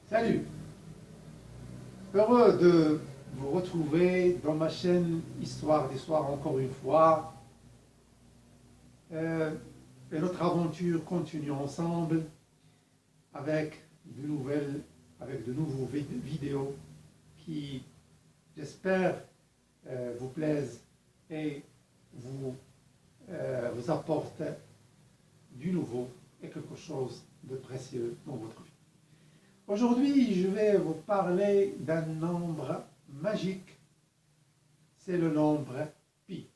Salut! Heureux de vous retrouver dans ma chaîne Histoire d'Histoire encore une fois. Et notre aventure continue ensemble avec de nouveaux vidéos qui, j'espère, vous plaisent et vous apportent du nouveau et quelque chose de précieux dans votre vie. Aujourd'hui, je vais vous parler d'un nombre magique, c'est le nombre pi.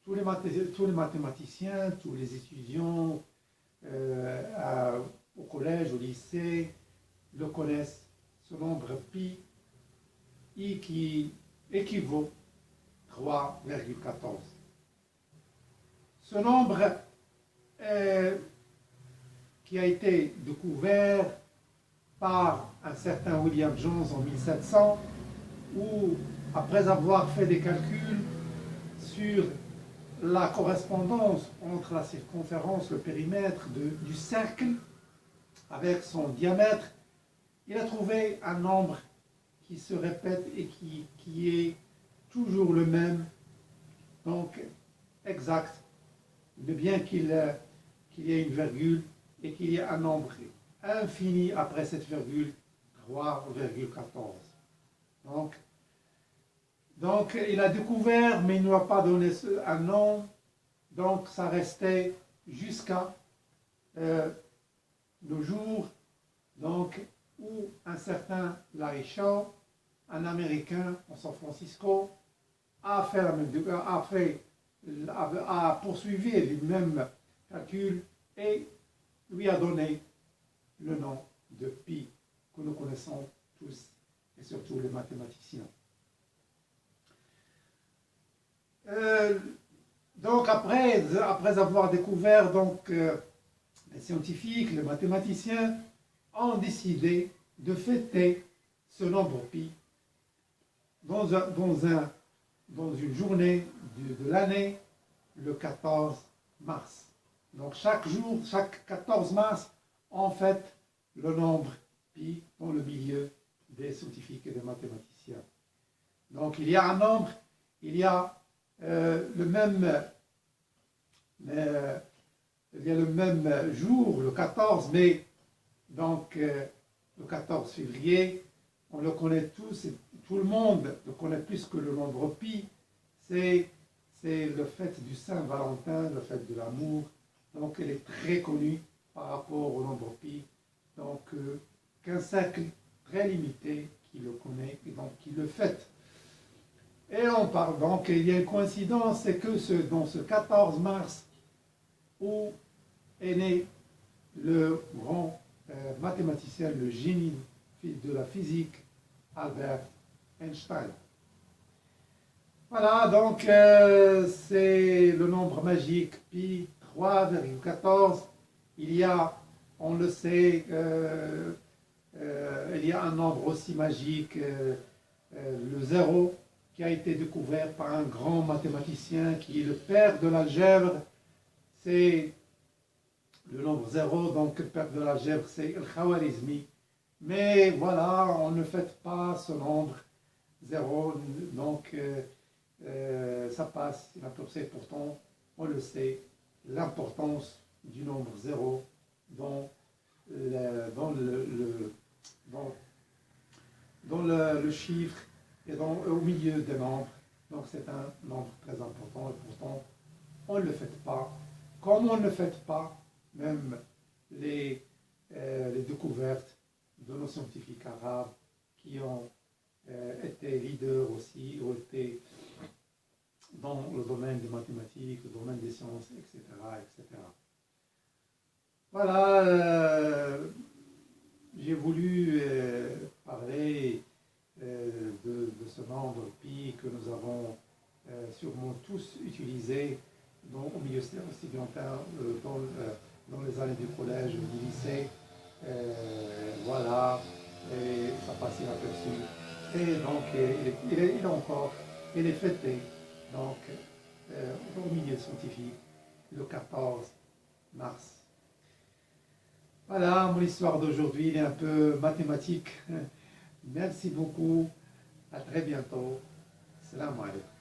Tous les mathématiciens, tous les étudiants au collège, au lycée, le connaissent, ce nombre pi, qui équivaut à 3,14. Ce nombre qui a été découvert par un certain William Jones en 1700, où, après avoir fait des calculs sur la correspondance entre la circonférence, le périmètre du cercle, avec son diamètre, il a trouvé un nombre qui se répète et qui est toujours le même, donc exact, de bien qu'il y ait une virgule et qu'il y ait un nombre infini après cette virgule, 3,14. Donc, il a découvert, mais il ne lui a pas donné un nom, donc ça restait jusqu'à nos jours, donc, où un certain Larry Shaw, un Américain en San Francisco, a poursuivi les mêmes calculs et lui a donné le nom de pi que nous connaissons tous et surtout les mathématiciens. Donc après avoir découvert, les scientifiques, les mathématiciens ont décidé de fêter ce nombre pi dans une journée de l'année, le 14 mars. Donc chaque jour, chaque 14 mars, on fête le nombre pi dans le milieu des scientifiques et des mathématiciens. Donc il y a un nombre, il y a le même jour, le 14 mai, donc le 14 février, on le connaît tous, et tout le monde le connaît plus que le nombre pi, c'est le fête du Saint-Valentin, le fête de l'amour. Donc elle est très connue par rapport au nombre pi, donc qu'un cercle très limité qui le connaît et donc qui le fête. Et on parle donc, il y a une coïncidence, c'est que dans ce 14 mars, où est né le grand mathématicien, le génie de la physique, Albert Einstein. Voilà, donc c'est le nombre magique pi, 3,14. Il y a, on le sait, il y a un nombre aussi magique, le zéro, qui a été découvert par un grand mathématicien qui est le père de l'algèbre. C'est le nombre 0, donc le père de l'algèbre, c'est Al-Khwarizmi. Mais voilà, on ne fête pas ce nombre 0, donc ça passe inaperçu. Pourtant, on le sait, l'importance du nombre 0 dans le chiffre et au milieu des nombres. Donc c'est un nombre très important et pourtant on ne le fête pas. Comme on ne fête pas même les découvertes de nos scientifiques arabes qui ont été leaders aussi, ont été dans le domaine des mathématiques, le domaine des sciences, etc. etc. Voilà, j'ai voulu parler de ce nombre pi que nous avons sûrement tous utilisé au milieu estudiantin, dans les années du collège, du lycée. Voilà, et ça passe inaperçu. Et donc, il est fêté donc, au milieu scientifique le 14 mars. Voilà, mon histoire d'aujourd'hui, il est un peu mathématique. Merci beaucoup. À très bientôt. Salam alaikum.